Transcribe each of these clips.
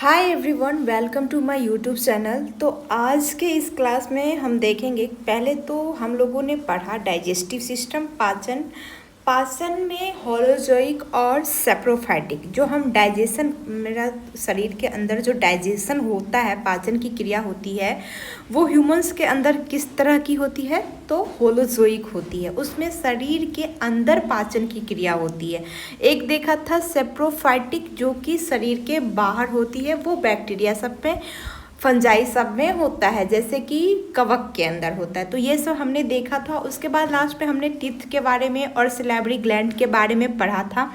Hi everyone, welcome to my YouTube channel. तो आज के इस क्लास में हम देखेंगे, पहले तो हम लोगों ने पढ़ा डाइजेस्टिव सिस्टम, पाचन। पाचन में होलोजोइक और सेप्रोफाइटिक, जो हम डाइजेशन, मेरा शरीर के अंदर जो डाइजेशन होता है, पाचन की क्रिया होती है, वो ह्यूमंस के अंदर किस तरह की होती है? तो होलोजोइक होती है। उसमें शरीर के अंदर पाचन की क्रिया होती है। एक देखा था सेप्रोफाइटिक, जो कि शरीर के बाहर होती है, वो बैक्टीरिया सब में, फंजाई सब में होता है, जैसे कि कवक के अंदर होता है। तो ये सब हमने देखा था। उसके बाद लास्ट में हमने टीथ के बारे में और सिलेवरी ग्लैंड के बारे में पढ़ा था।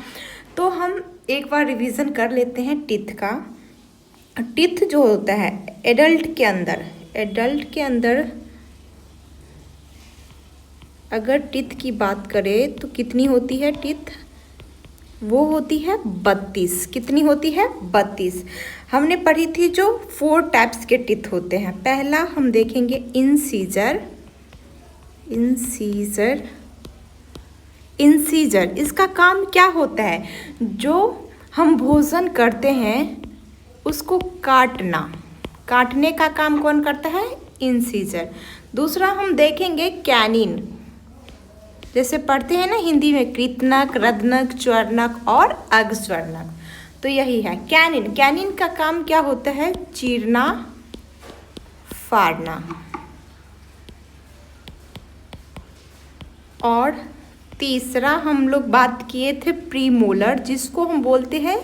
तो हम एक बार रिवीजन कर लेते हैं टीथ का। टीथ जो होता है एडल्ट के अंदर अगर टीथ की बात करें तो कितनी होती है टीथ? वो होती है 32। कितनी होती है? 32। हमने पढ़ी थी जो 4 टाइप्स के टीथ होते हैं। पहला हम देखेंगे इंसीजर। इसका काम क्या होता है? जो हम भोजन करते हैं उसको काटने का काम कौन करता है? इंसीजर। दूसरा हम देखेंगे कैनिन। जैसे पढ़ते हैं ना हिंदी में, कृतनक, रदनक, च्वर्णक और अग्स्वर्णक। तो यही है कैनिन। कैनिन का काम क्या होता है? चीरना, फाड़ना। और तीसरा हम लोग बात किए थे प्रीमोलर, जिसको हम बोलते हैं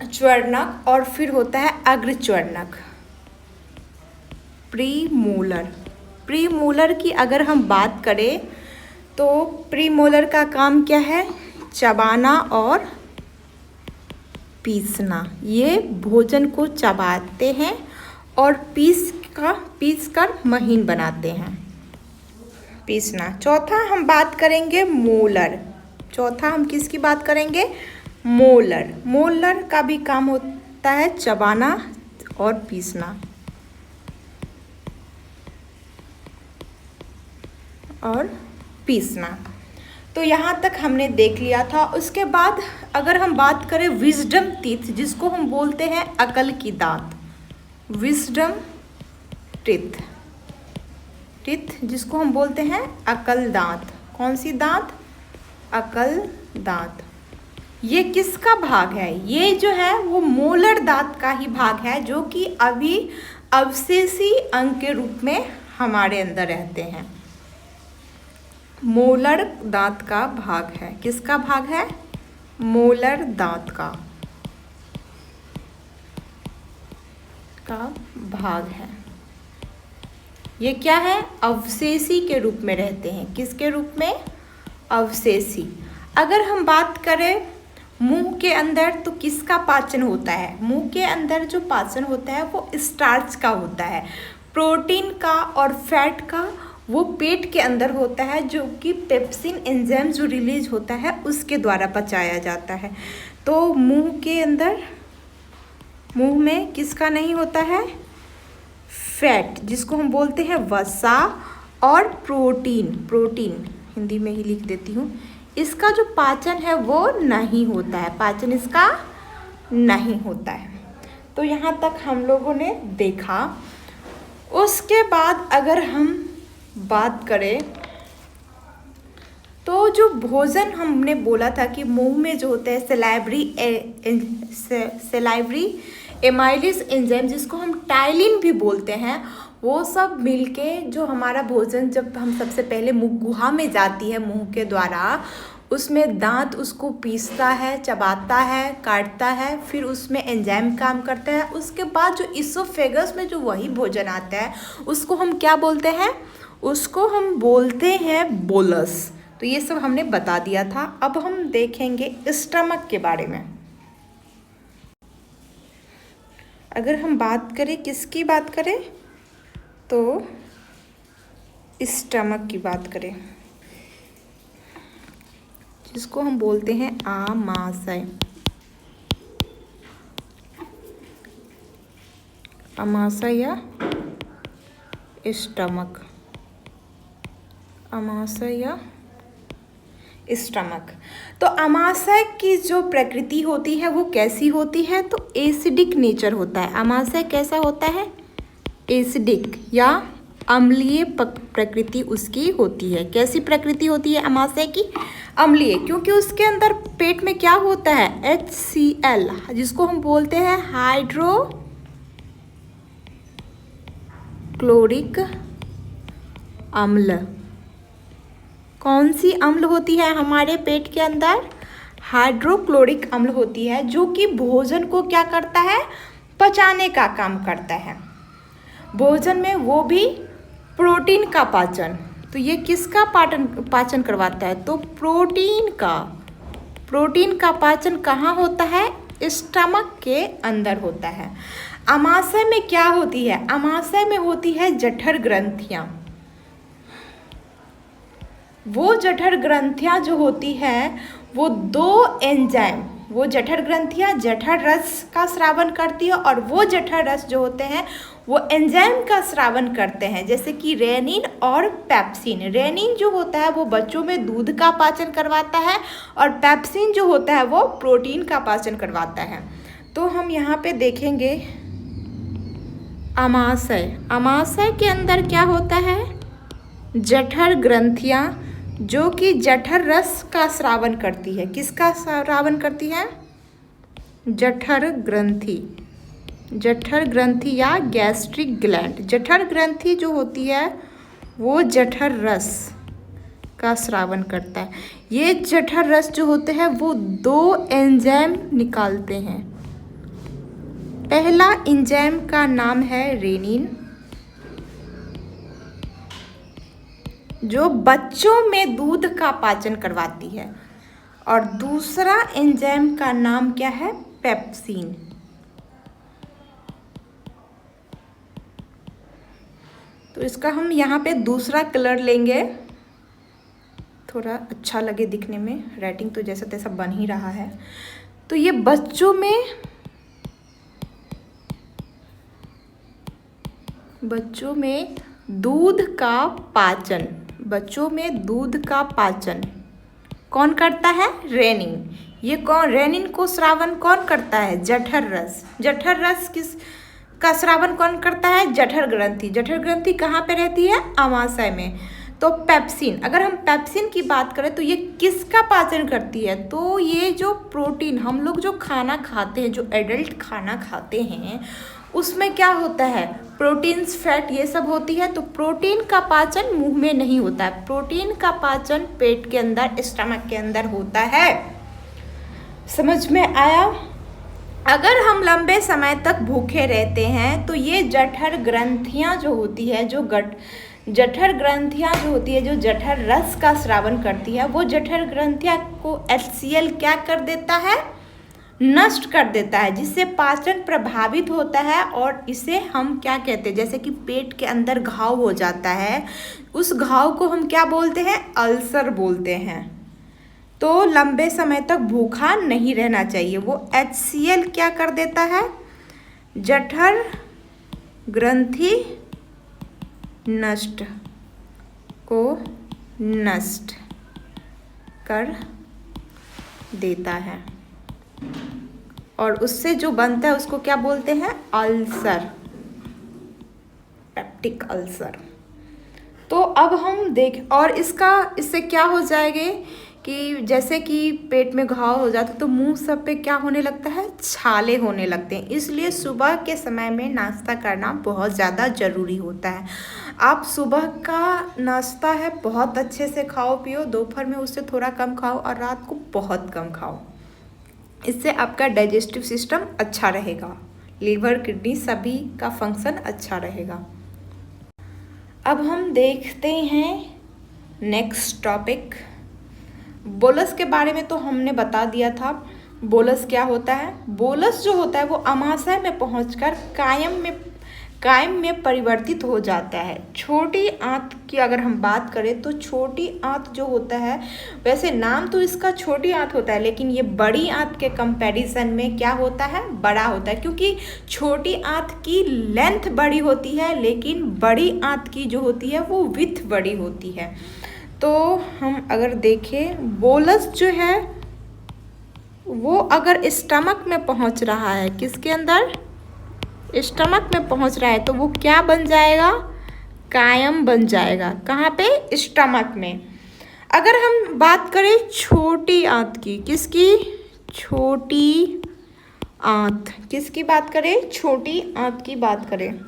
च्वर्णक, और फिर होता है अग्रच्वर्णक। प्रीमोलर की अगर हम बात करें तो प्रीमोलर का काम क्या है? चबाना और पीसना। ये भोजन को चबाते हैं और पीस कर महीन बनाते हैं। पीसना। चौथा हम बात करेंगे मोलर। चौथा हम किसकी बात करेंगे? मोलर। मोलर का भी काम होता है चबाना और पीसना। तो यहाँ तक हमने देख लिया था। उसके बाद अगर हम बात करें विजडम टीथ, जिसको हम बोलते हैं अकल की दांत। विजडम टीथ जिसको हम बोलते हैं अकल दांत। कौन सी दांत? अकल दांत। ये किसका भाग है? ये जो है वो मोलर दांत का ही भाग है, जो कि अभी अवशेषी अंग के रूप में हमारे अंदर रहते हैं। मोलर दांत का भाग है। किसका भाग है? मोलर दांत का भाग है। ये क्या है? अवशेषी के रूप में रहते हैं। किसके रूप में? अवशेषी। अगर हम बात करें मुंह के अंदर, तो किसका पाचन होता है? मुंह के अंदर जो पाचन होता है वो स्टार्च का होता है। प्रोटीन का और फैट का वो पेट के अंदर होता है, जो कि पेप्सिन एंजाइम जो रिलीज होता है उसके द्वारा पचाया जाता है। तो मुंह में किसका नहीं होता है? फैट, जिसको हम बोलते हैं वसा, और प्रोटीन हिंदी में ही लिख देती हूँ। इसका जो पाचन है वो नहीं होता है। पाचन इसका नहीं होता है। तो यहाँ तक हम लोगों ने देखा। उसके बाद अगर हम बात करें तो जो भोजन हमने बोला था कि मुंह में जो होता है सेलाइवरी एमाइलिस एंजाइम, जिसको हम टाइलिन भी बोलते हैं, वो सब मिलके जो हमारा भोजन, जब हम सबसे पहले मुंह गुहा में जाती है मुंह के द्वारा, उसमें दांत उसको पीसता है, चबाता है, काटता है, फिर उसमें एंजाइम काम करता है। उसके बाद जो इसोफेगस में जो वही भोजन आता है उसको हम क्या बोलते हैं? उसको हम बोलते हैं बोलस। तो ये सब हमने बता दिया था। अब हम देखेंगे स्टमक के बारे में। अगर हम बात करें, किसकी बात करें? तो स्टमक की बात करें, जिसको हम बोलते हैं आमाशय। आमाशय या स्टमक। आमाशय या स्टमक। तो आमाशय की जो प्रकृति होती है वो कैसी होती है? तो एसिडिक नेचर होता है। आमाशय कैसा होता है? एसिडिक या अम्लीय प्रकृति उसकी होती है। कैसी प्रकृति होती है आमाशय की? अम्लीय, क्योंकि उसके अंदर पेट में क्या होता है? HCl, जिसको हम बोलते हैं हाइड्रोक्लोरिक अम्ल। कौन सी अम्ल होती है हमारे पेट के अंदर? हाइड्रोक्लोरिक अम्ल होती है, जो कि भोजन को क्या करता है? पचाने का काम करता है। भोजन में वो भी प्रोटीन का पाचन। तो ये किसका पाचन करवाता है? तो प्रोटीन का पाचन कहाँ होता है? स्टमक के अंदर होता है। आमाशय में क्या होती है? आमाशय में होती है जठर ग्रंथियाँ। वो जठर ग्रंथियाँ जो होती है वो दो एंजाइम, वो जठर ग्रंथियाँ जठर रस का स्रावन करती है, और वो जठर रस जो होते हैं वो एंजाइम का स्रावन करते हैं, जैसे कि रेनिन और पेप्सिन। रेनिन जो होता है वो बच्चों में दूध का पाचन करवाता है, और पेप्सिन जो होता है वो प्रोटीन का पाचन करवाता है। तो हम यहाँ पे देखेंगे आमाशय। आमाशय के अंदर क्या होता है? जठर ग्रंथियाँ, जो कि जठर रस का स्रावन करती है। किसका स्रावन करती है? जठर ग्रंथि या गैस्ट्रिक ग्लैंड। जठर ग्रंथि जो होती है वो जठर रस का स्रावन करता है। ये जठर रस जो होते हैं वो दो एंजाइम निकालते हैं। पहला एंजाइम का नाम है रेनिन, जो बच्चों में दूध का पाचन करवाती है, और दूसरा एंजाइम का नाम क्या है? पेप्सिन। तो इसका हम यहाँ पे दूसरा कलर लेंगे, थोड़ा अच्छा लगे दिखने में। राइटिंग तो जैसा तैसा बन ही रहा है। तो ये बच्चों में दूध का पाचन कौन करता है? रेनिन। ये कौन? रेनिन को स्रावन कौन करता है? जठर रस। जठर रस किस का स्रावन कौन करता है? जठर ग्रंथि। जठर ग्रंथि कहाँ पे रहती है? आमाशय में। तो पेप्सिन, अगर हम पेप्सिन की बात करें तो ये किसका पाचन करती है? तो ये जो प्रोटीन, हम लोग जो खाना खाते हैं, जो एडल्ट खाना खाते हैं, उसमें क्या होता है? प्रोटीन्स, फैट, ये सब होती है। तो प्रोटीन का पाचन मुंह में नहीं होता है। प्रोटीन का पाचन पेट के अंदर, स्टमक के अंदर होता है। समझ में आया? अगर हम लंबे समय तक भूखे रहते हैं तो ये जठर ग्रंथियाँ जो होती है, जो जठर रस का स्रावन करती है, वो जठर ग्रंथियाँ को HCl क्या कर देता है? नष्ट कर देता है, जिससे पाचन प्रभावित होता है। और इसे हम क्या कहते हैं? जैसे कि पेट के अंदर घाव हो जाता है, उस घाव को हम क्या बोलते हैं? अल्सर बोलते हैं। तो लंबे समय तक भूखा नहीं रहना चाहिए। वो HCl क्या कर देता है? जठर ग्रंथि नष्ट कर देता है, और उससे जो बनता है उसको क्या बोलते हैं? Ulcer, peptic ulcer. तो अब हम और इससे क्या हो जाएगा कि जैसे कि पेट में घाव हो जाता है तो मुंह सब पे क्या होने लगता है? छाले होने लगते हैं। इसलिए सुबह के समय में नाश्ता करना बहुत ज़्यादा ज़रूरी होता है। आप सुबह का नाश्ता है बहुत अच्छे से खाओ पियो, दोपहर में उससे थोड़ा कम खाओ, और रात को बहुत कम खाओ। इससे आपका डाइजेस्टिव सिस्टम अच्छा रहेगा, लीवर, किडनी सभी का फंक्शन अच्छा रहेगा। अब हम देखते हैं नेक्स्ट टॉपिक। बोलस के बारे में तो हमने बता दिया था। बोलस क्या होता है? बोलस जो होता है वो आमाशय में पहुंचकर कायम में परिवर्तित हो जाता है। छोटी आंत की अगर हम बात करें तो छोटी आंत जो होता है, वैसे नाम तो इसका छोटी आंत होता है, लेकिन ये बड़ी आंत के कंपैरिजन में क्या होता है? बड़ा होता है, क्योंकि छोटी आंत की लेंथ बड़ी होती है, लेकिन बड़ी आंत की जो होती है वो विड्थ बड़ी होती है। तो हम अगर देखें बोलस जो है वो अगर स्टमक में पहुंच रहा है, किसके अंदर, स्टमक में पहुंच रहा है, तो वो क्या बन जाएगा, कायम बन जाएगा। कहाँ पे, स्टमक में। अगर हम बात करें छोटी आंत की, किसकी, छोटी आंत, किसकी बात करें, छोटी आंत की बात करें,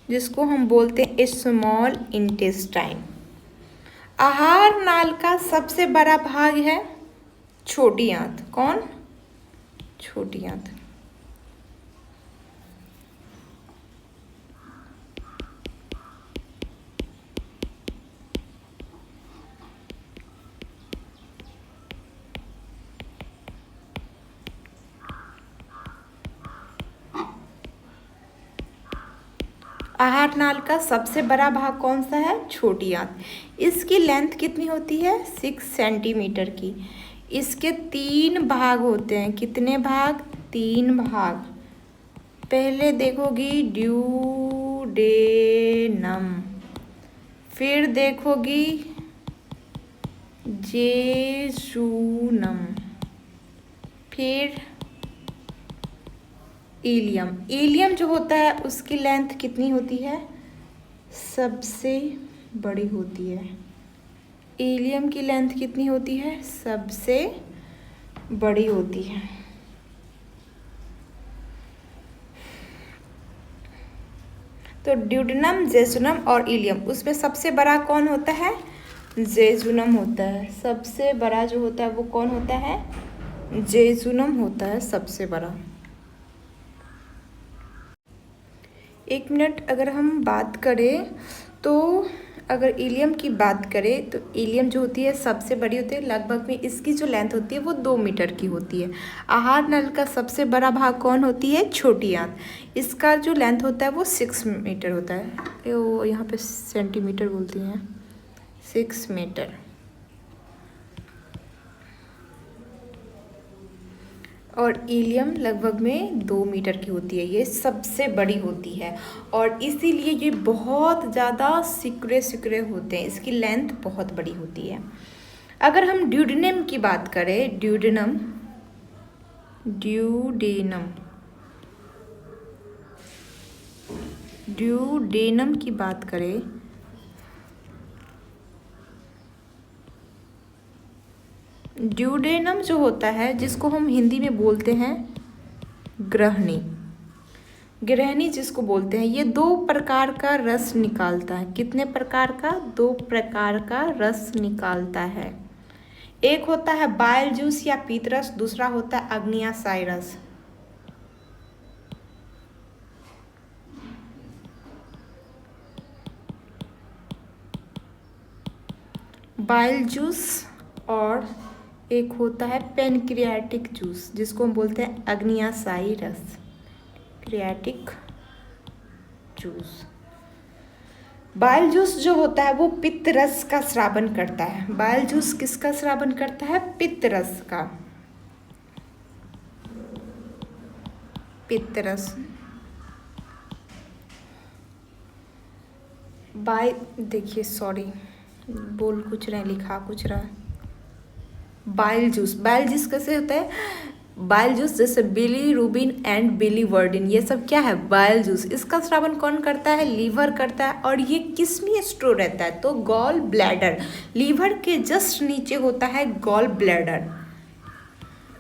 जिसको हम बोलते हैं स्मॉल इंटेस्टाइन। आहार नाल का सबसे बड़ा भाग है छोटी आंत। कौन, छोटी आंत। आहार नाल का सबसे बड़ा भाग कौन सा है, छोटी आंत। इसकी लेंथ कितनी होती है, 6 सेंटीमीटर की। इसके 3 भाग होते हैं, कितने भाग, 3 भाग। पहले देखोगी ड्यूडेनम, फिर देखोगी जेजुनम, फिर इलियम। इलियम जो होता है उसकी लेंथ कितनी होती है, सबसे बड़ी होती है। इलियम की लेंथ कितनी होती है, सबसे बड़ी होती है। तो ड्यूडेनम, जेजुनम और इलियम, उसमें सबसे बड़ा कौन होता है, जेजुनम होता है। सबसे बड़ा जो होता है वो कौन होता है, जेजुनम होता है सबसे बड़ा। 1 मिनट अगर हम बात करें तो अगर इलियम की बात करें तो इलियम जो होती है सबसे बड़ी होती है, लगभग में इसकी जो लेंथ होती है वो 2 मीटर की होती है। आहार नल का सबसे बड़ा भाग कौन होती है, छोटी आंत। इसका जो लेंथ होता है वो 6 मीटर होता है। वो यहाँ पे सेंटीमीटर बोलती हैं, 6 मीटर। और इलियम लगभग में 2 मीटर की होती है, ये सबसे बड़ी होती है और इसीलिए ये बहुत ज़्यादा सिकुड़े होते हैं, इसकी लेंथ बहुत बड़ी होती है। अगर हम ड्यूडेनम की बात करें, ड्यूडेनम की बात करें ड्यूडेनम जो होता है जिसको हम हिंदी में बोलते हैं ग्रहणी जिसको बोलते हैं, ये 2 प्रकार का रस निकालता है। कितने प्रकार का, 2 प्रकार का रस निकालता है। एक होता है बाइल जूस या पीत रस, दूसरा होता है अग्न्याशय रस। बाइल जूस और एक होता है पेनक्रियाटिक जूस, जिसको हम बोलते हैं अग्न्याशयी रस, क्रियाटिक जूस। बाइल जूस जो होता है वो पित्त रस का स्रावन करता है। बाइल जूस किसका स्रावन करता है, पित्त रस का, पित्त रस। देखिए सॉरी, बोल कुछ रहे, लिखा कुछ रहा। बाइल जूस कैसे होता है, बाइल जूस जैसे बिलीरुबिन एंड बिलीवर्डिन, ये सब क्या है, बाइल जूस। इसका स्रावन कौन करता है, लीवर करता है। और ये किस में स्टोर रहता है, तो गॉल ब्लैडर, लीवर के जस्ट नीचे होता है गॉल ब्लैडर।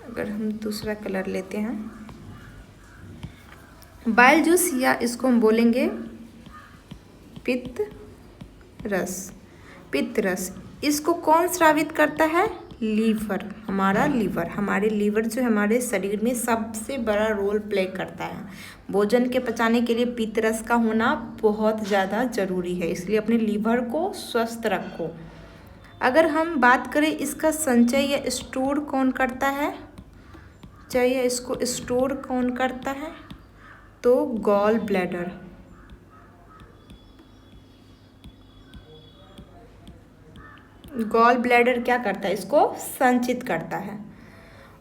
अगर हम दूसरा कलर लेते हैं, बाइल जूस या इसको हम बोलेंगे पित्त रस। इसको कौन स्रावित करता है, लीवर। हमारे लीवर जो हमारे शरीर में सबसे बड़ा रोल प्ले करता है। भोजन के पचाने के लिए पित्त रस का होना बहुत ज़्यादा ज़रूरी है, इसलिए अपने लीवर को स्वस्थ रखो। अगर हम बात करें इसका संचय या स्टोर कौन करता है, चाहिए इसको स्टोर कौन करता है, तो गॉल ब्लैडर। गॉल ब्लैडर क्या करता है, इसको संचित करता है।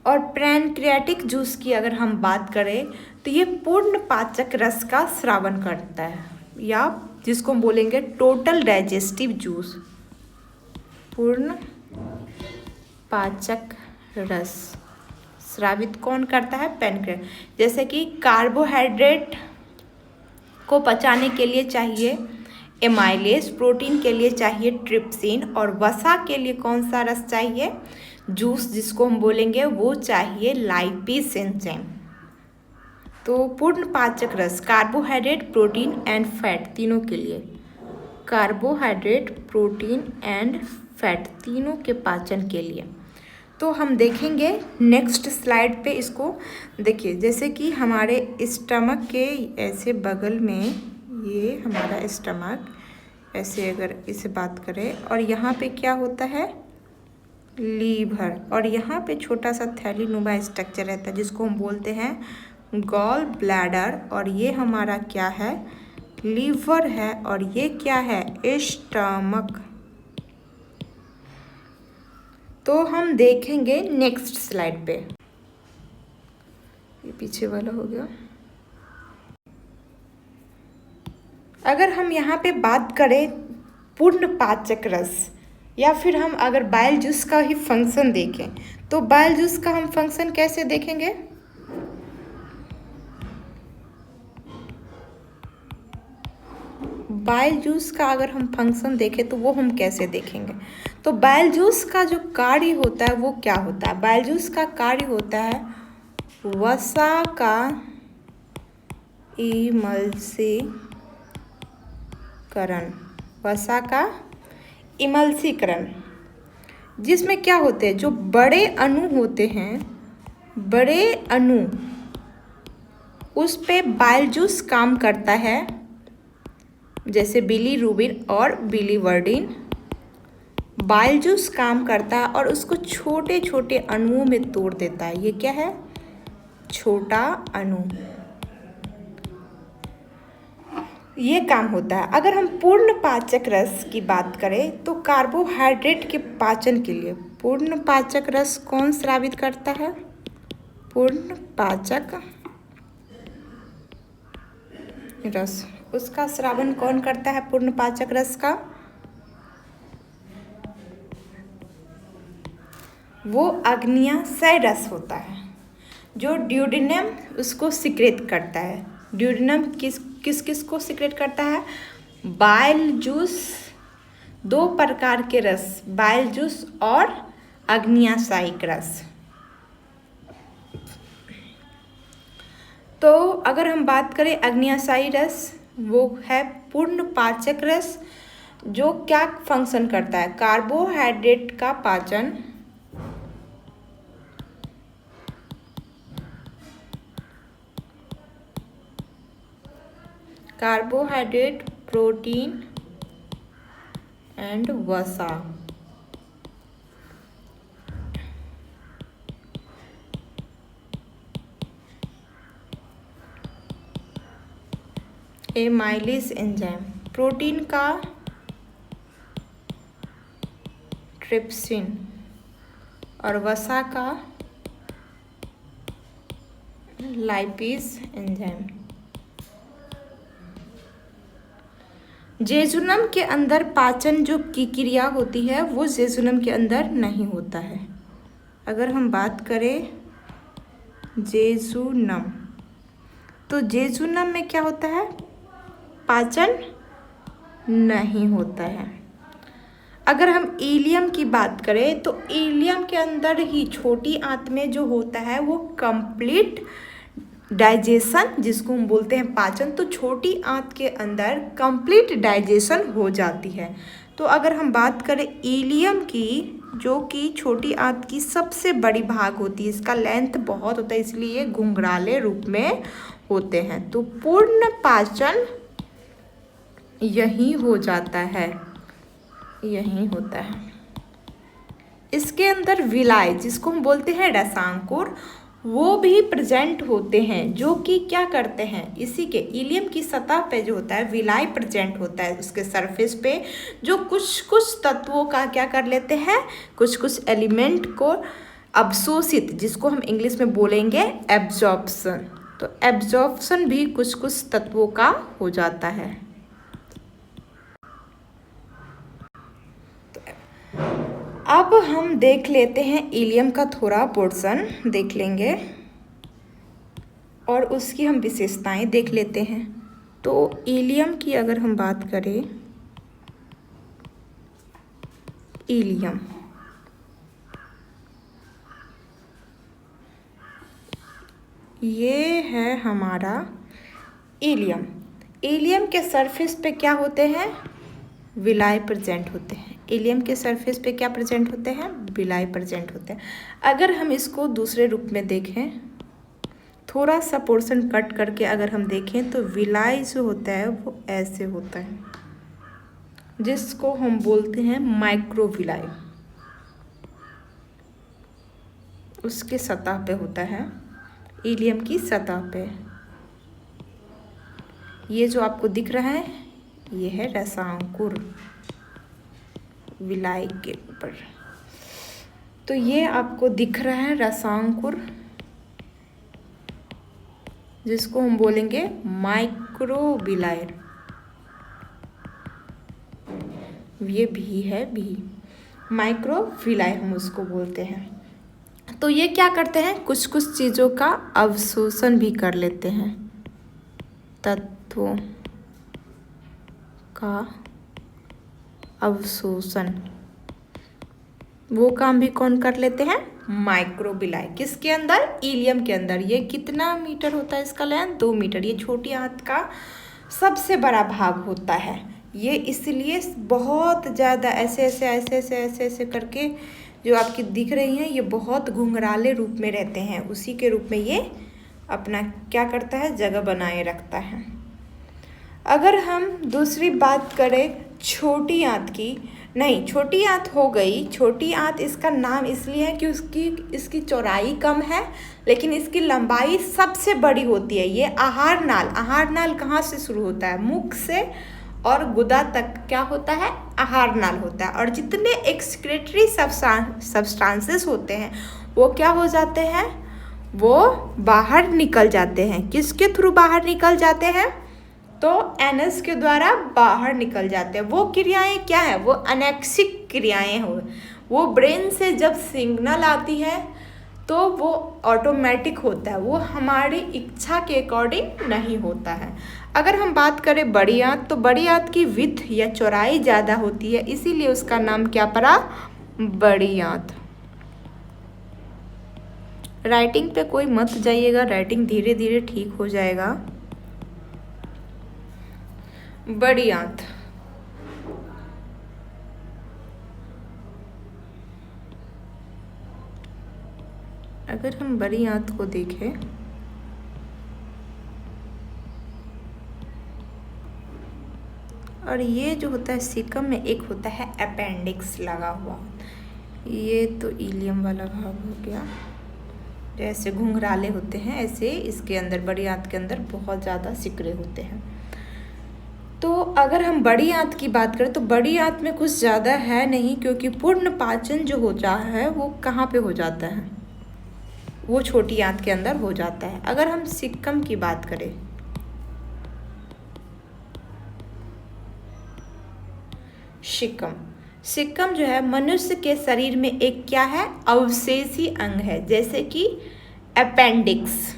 और पैनक्रियाटिक जूस की अगर हम बात करें तो ये पूर्ण पाचक रस का स्रावन करता है। या जिसको हम बोलेंगे टोटल डाइजेस्टिव जूस, पूर्ण पाचक रस स्रावित कौन करता है? पैनक्रियास। जैसे कि कार्बोहाइड्रेट को पचाने के लिए चाहिए एमाइलेज, प्रोटीन के लिए चाहिए ट्रिप्सिन, और वसा के लिए कौन सा रस चाहिए? जूस जिसको हम बोलेंगे वो चाहिए लाइपेज एंजाइम। तो पूर्ण पाचक रस कार्बोहाइड्रेट, प्रोटीन एंड फैट तीनों के लिए, कार्बोहाइड्रेट, प्रोटीन एंड फैट तीनों के पाचन के लिए। तो हम देखेंगे नेक्स्ट स्लाइड पे इसको। देखिए जैसे कि हमारे स्टमक के ऐसे बगल में, ये हमारा स्टमक ऐसे अगर इसे बात करें, और यहाँ पे क्या होता है? लीवर, और यहाँ पे छोटा सा थैलीनुमा स्ट्रक्चर रहता है जिसको हम बोलते हैं गॉल ब्लैडर, और ये हमारा क्या है? लीवर है, और ये क्या है? स्टमक। तो हम देखेंगे नेक्स्ट स्लाइड पे। ये पीछे वाला हो गया। अगर हम यहाँ पे बात करें पूर्ण पाचक रस, या फिर हम अगर बाइल जूस का ही फंक्शन देखें, तो बाइल जूस का हम फंक्शन कैसे देखेंगे? बाइल जूस का अगर हम फंक्शन देखें तो वो हम कैसे देखेंगे? तो बाइल जूस का जो कार्य होता है वो क्या होता है? बाइल जूस का कार्य होता है वसा का इमल्सीकरण, वसा का इमल्सीकरण, जिसमें क्या होते हैं? जो बड़े अणु होते हैं, बड़े अणु, उस पे बाइल जूस काम करता है, जैसे बिलीरुबिन और बिलीवर्डिन। बाइल जूस काम करता है और उसको छोटे छोटे अणुओं में तोड़ देता है। ये क्या है? छोटा अणु। ये काम होता है। अगर हम पूर्ण पाचक रस की बात करें तो कार्बोहाइड्रेट के पाचन के लिए पूर्ण पाचक रस कौन स्रावित करता है? पूर्ण पाचक रस, उसका स्रावन कौन करता है? पूर्ण पाचक रस का वो अग्न्याशय रस होता है, जो ड्यूडेनम उसको सिक्रेट करता है। ड्यूडेनम किस किस को सिक्रेट करता है? बाइल जूस, दो प्रकार के रस, बाइल जूस और अग्न्याशयिक रस। तो अगर हम बात करें अग्न्याशयी रस, वो है पूर्ण पाचक रस, जो क्या फंक्शन करता है? कार्बोहाइड्रेट का पाचन, कार्बोहाइड्रेट, प्रोटीन एंड वसा, एमाइलेज एंजाइम, प्रोटीन का ट्रिप्सिन और वसा का लाइपेज एंजाइम। जेजुनम के अंदर पाचन जो की क्रिया होती है वो जेजुनम के अंदर नहीं होता है। अगर हम बात करें जेजुनम, तो जेजुनम में क्या होता है? पाचन नहीं होता है। अगर हम इलियम की बात करें तो इलियम के अंदर ही छोटी आंत में जो होता है वो कंप्लीट डाइजेशन, जिसको हम बोलते हैं पाचन, तो छोटी आंत के अंदर कंप्लीट डाइजेशन हो जाती है। तो अगर हम बात करें इलियम की, जो कि छोटी आंत की सबसे बड़ी भाग होती है, इसका लेंथ बहुत होता है इसलिए घुंघराले रूप में होते हैं। तो पूर्ण पाचन यही हो जाता है, यही होता है। इसके अंदर विलाय, जिसको हम बोलते हैं रसांकुर, वो भी प्रेजेंट होते हैं, जो कि क्या करते हैं? इसी के इलियम की सतह पे जो होता है विलाय प्रेजेंट होता है उसके सरफेस पे, जो कुछ कुछ तत्वों का क्या कर लेते हैं? कुछ कुछ एलिमेंट को अवशोषित, जिसको हम इंग्लिश में बोलेंगे एब्जॉर्प्शन। तो एब्जॉर्प्शन भी कुछ कुछ तत्वों का हो जाता है। अब हम देख लेते हैं इलियम का थोड़ा पोर्शन देख लेंगे और उसकी हम विशेषताएं देख लेते हैं। तो इलियम की अगर हम बात करें, इलियम ये है हमारा इलियम। इलियम के सरफेस पे क्या होते हैं? विलाय प्रेजेंट होते हैं। इलियम के सरफेस पे क्या प्रेजेंट होते हैं? विलाय प्रेजेंट होते हैं। अगर हम इसको दूसरे रूप में देखें, थोड़ा सा पोर्शन कट करके अगर हम देखें तो विलाय जो होता है वो ऐसे होता है, जिसको हम बोलते हैं माइक्रोविलाय। उसके सतह पे होता है, इलियम की सतह पे। ये जो आपको दिख रहा है ये है रसांकुर विलाय के ऊपर। तो ये आपको दिख रहा है रसांकुर, जिसको हम बोलेंगे माइक्रोविलाय। ये भी है, भी माइक्रोविलाय हम उसको बोलते हैं। तो ये क्या करते हैं? कुछ कुछ चीज़ों का अवशोषण भी कर लेते हैं, तत्वों का अवशोषण। वो काम भी कौन कर लेते हैं? माइक्रोविलाय। किसके अंदर? इलियम के अंदर। ये कितना मीटर होता है इसका लेंथ? 2 मीटर। ये छोटी आंत का सबसे बड़ा भाग होता है। ये इसलिए बहुत ज़्यादा ऐसे ऐसे ऐसे ऐसे ऐसे ऐसे करके जो आपकी दिख रही हैं, ये बहुत घुंघराले रूप में रहते हैं। उसी के रूप में ये अपना क्या करता है? जगह बनाए रखता है। अगर हम दूसरी बात करें छोटी आंत की, नहीं छोटी आंत हो गई। छोटी आंत इसका नाम इसलिए है कि इसकी चौड़ाई कम है, लेकिन इसकी लंबाई सबसे बड़ी होती है। ये आहार नाल, आहार नाल कहाँ से शुरू होता है? मुख से और गुदा तक क्या होता है? आहार नाल होता है। और जितने एक्सक्रीटरी सब्सटेंसेस होते हैं वो क्या हो जाते हैं? वो बाहर निकल जाते हैं। किसके थ्रू बाहर निकल जाते हैं? तो एनस के द्वारा बाहर निकल जाते हैं। वो क्रियाएं क्या है? वो अनैक्सिक क्रियाएं हो। वो ब्रेन से जब सिग्नल आती है तो वो ऑटोमेटिक होता है, वो हमारी इच्छा के अकॉर्डिंग नहीं होता है। अगर हम बात करें बड़ी आंत, तो बड़ी आंत की विड्थ या चौड़ाई ज़्यादा होती है, इसीलिए उसका नाम क्या पड़ा? बड़ी आंत। राइटिंग पे कोई मत जाइएगा, राइटिंग धीरे धीरे ठीक हो जाएगा। बड़ी आंत अगर हम बड़ी आंत को देखें, और ये जो होता है सीकम में एक होता है अपेंडिक्स लगा हुआ। ये तो इलियम वाला भाग हो गया। जैसे घुंघराले होते हैं ऐसे इसके अंदर, बड़ी आंत के अंदर बहुत ज़्यादा सिकरे होते हैं। तो अगर हम बड़ी आंत की बात करें तो बड़ी आंत में कुछ ज़्यादा है नहीं, क्योंकि पूर्ण पाचन जो होता है वो कहाँ पे हो जाता है? वो छोटी आंत के अंदर हो जाता है। अगर हम सिक्कम की बात करें, सिक्कम जो है मनुष्य के शरीर में एक क्या है? अवशेषी अंग है, जैसे कि अपेंडिक्स।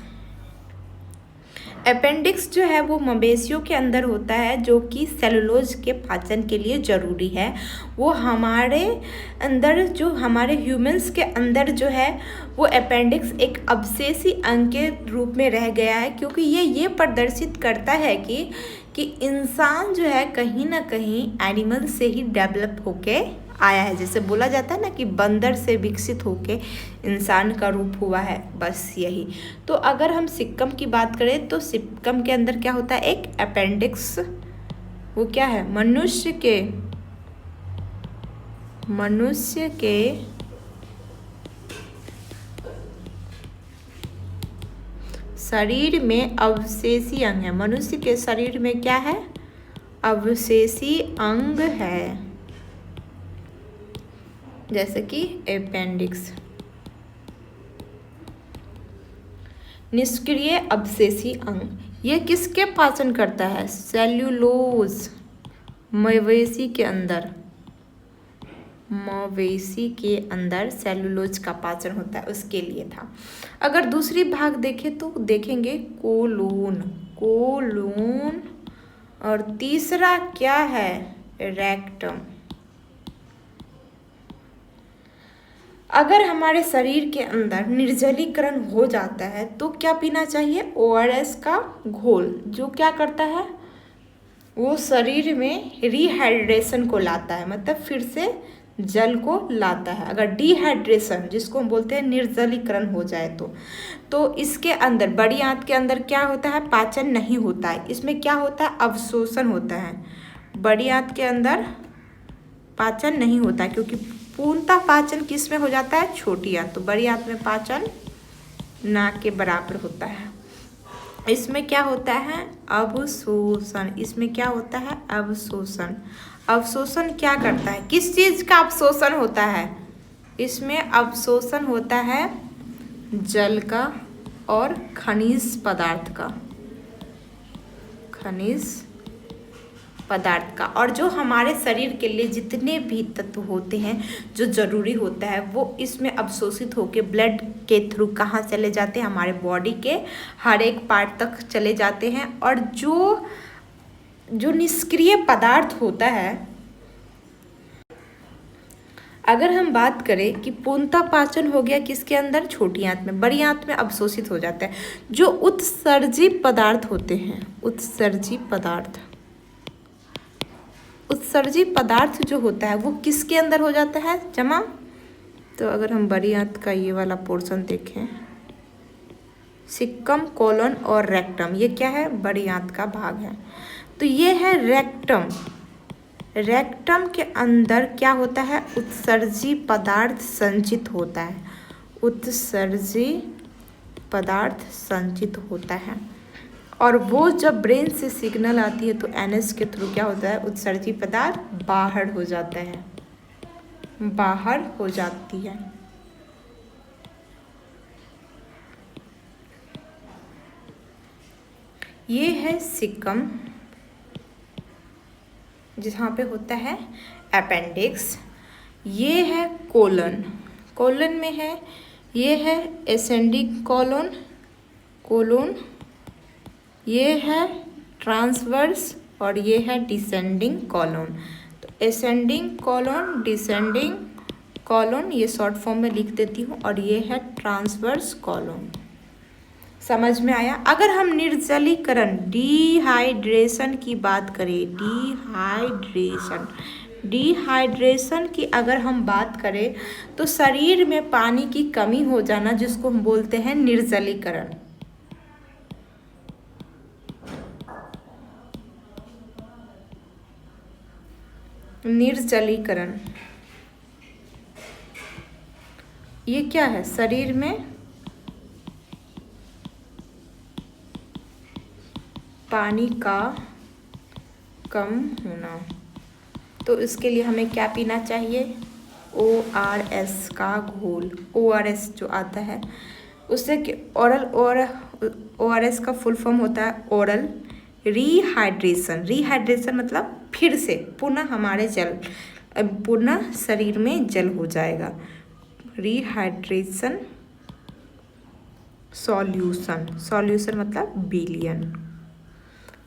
अपेंडिक्स जो है वो मवेशियों के अंदर होता है, जो कि सेलुलोज के पाचन के लिए ज़रूरी है। वो हमारे अंदर, जो हमारे ह्यूमंस के अंदर जो है वो अपेंडिक्स एक अवशेषी अंग के रूप में रह गया है, क्योंकि ये प्रदर्शित करता है कि इंसान जो है कहीं ना कहीं एनिमल से ही डेवलप होके आया है। जैसे बोला जाता है ना कि बंदर से विकसित होके इंसान का रूप हुआ है, बस यही। तो अगर हम सिक्कम की बात करें तो सिक्कम के अंदर क्या होता है? एक अपेंडिक्स। वो क्या है? मनुष्य के शरीर में अवशेषी अंग है। मनुष्य के शरीर में क्या है? अवशेषी अंग है, जैसे कि अपेंडिक्स। निष्क्रिय अवशेषी अंग, ये किसके पाचन करता है? सेल्यूलोज। मवेशी के अंदर मवेशी के अंदर सेलुलोज का पाचन होता है, उसके लिए था। अगर दूसरी भाग देखें तो देखेंगे कोलून, कोलून। और तीसरा क्या है? रेक्टम। अगर हमारे शरीर के अंदर निर्जलीकरण हो जाता है तो क्या पीना चाहिए? ORS का घोल, जो क्या करता है, वो शरीर में रिहाइड्रेशन को लाता है, मतलब फिर से जल को लाता है। अगर डिहाइड्रेशन, जिसको हम बोलते हैं निर्जलीकरण, हो जाए तो इसके अंदर, बड़ी आंत के अंदर क्या होता है? पाचन नहीं होता है। इसमें क्या होता है? अवशोषण होता है। बड़ी आंत के अंदर पाचन नहीं होता है, क्योंकि पूर्णतः पाचन किस में हो जाता है? छोटी आंत। तो बड़ी आंत में पाचन ना के बराबर होता है। इसमें क्या होता है? अवशोषण। इसमें क्या होता है? अवशोषण। अवशोषण क्या करता है? किस चीज का अवशोषण होता है? इसमें अवशोषण होता है जल का और खनिज पदार्थ का, खनिज पदार्थ का। और जो हमारे शरीर के लिए जितने भी तत्व होते हैं जो जरूरी होता है, वो इसमें अवशोषित होकर ब्लड के थ्रू कहाँ चले जाते हैं? हमारे बॉडी के हर एक पार्ट तक चले जाते हैं। और जो निष्क्रिय पदार्थ होता है, अगर हम बात करें कि पूर्णतः पाचन हो गया किसके अंदर? छोटी आंत में। बड़ी आंत में अवशोषित हो जाता है। जो उत्सर्जी पदार्थ होते हैं, उत्सर्जी पदार्थ, उत्सर्जी पदार्थ जो होता है वो किसके अंदर हो जाता है जमा? तो अगर हम बड़ी आंत का ये वाला पोर्शन देखें, सिक्कम, कोलन और रेक्टम, ये क्या है? बड़ी आंत का भाग है। तो ये है रेक्टम। रेक्टम के अंदर क्या होता है? उत्सर्जी पदार्थ संचित होता है। उत्सर्जी पदार्थ संचित होता है। और वो जब ब्रेन से सिग्नल आती है तो NS के थ्रू क्या होता है? उत्सर्जी पदार्थ बाहर हो जाता है, बाहर हो जाती है। ये है सिक्कम, जहाँ पे होता है अपेंडिक्स। ये है कोलन, कोलन में है, ये है एसेंडिंग कोलन, कोलन। ये है ट्रांसवर्स और ये है डिसेंडिंग कॉलोन। तो एसेंडिंग कॉलोन, डिसेंडिंग कॉलोन, ये शॉर्ट फॉर्म में लिख देती हूँ। और ये है ट्रांसवर्स कॉलोन। समझ में आया? अगर हम निर्जलीकरण, डिहाइड्रेशन की बात करें, डिहाइड्रेशन की अगर हम बात करें तो शरीर में पानी की कमी हो जाना, जिसको हम बोलते हैं निर्जलीकरण। निर्जलीकरण ये क्या है? शरीर में पानी का कम होना। तो इसके लिए हमें क्या पीना चाहिए? ORS का घोल। ORS जो आता है उससे ओरल, और ORS का फुल फॉर्म होता है ओरल रिहाइड्रेशन। रिहाइड्रेशन मतलब फिर से पुनः हमारे जल, पुनः शरीर में जल हो जाएगा। रिहाइड्रेशन सॉल्यूशन, सॉल्यूशन मतलब बिलियन।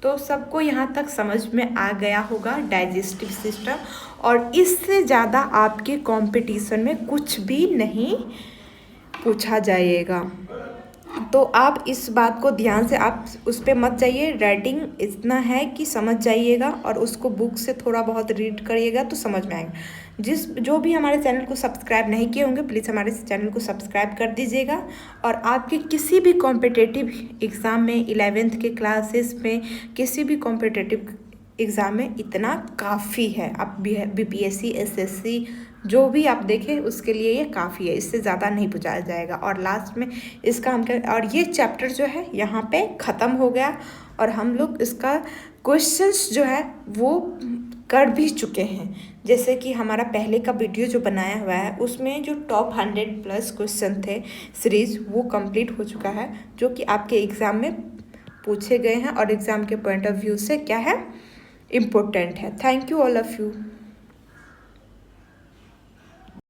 तो सबको यहाँ तक समझ में आ गया होगा डाइजेस्टिव सिस्टम। और इससे ज़्यादा आपके कंपटीशन में कुछ भी नहीं पूछा जाएगा। तो आप इस बात को ध्यान से, आप उस पर मत जाइए। राइटिंग इतना है कि समझ जाइएगा और उसको बुक से थोड़ा बहुत रीड करिएगा तो समझ में आएगा। जो भी हमारे चैनल को सब्सक्राइब नहीं किए होंगे, प्लीज़ हमारे चैनल को सब्सक्राइब कर दीजिएगा। और आपके किसी भी कॉम्पिटिटिव एग्ज़ाम में, 11th के क्लासेस में, किसी भी कॉम्पिटिटिव एग्ज़ाम में इतना काफ़ी है। आप BPSC, SSC जो भी आप देखें उसके लिए ये काफ़ी है, इससे ज़्यादा नहीं पूछा जाएगा। और लास्ट में इसका हम क्या, और ये चैप्टर जो है यहाँ पे ख़त्म हो गया और हम लोग इसका क्वेश्चंस जो है वो कर भी चुके हैं। जैसे कि हमारा पहले का वीडियो जो बनाया हुआ है उसमें जो टॉप 100+ क्वेश्चन थे सीरीज़, वो कंप्लीट हो चुका है, जो कि आपके एग्ज़ाम में पूछे गए हैं और एग्ज़ाम के पॉइंट ऑफ व्यू से क्या है, इम्पोर्टेंट है। Thank you all of you.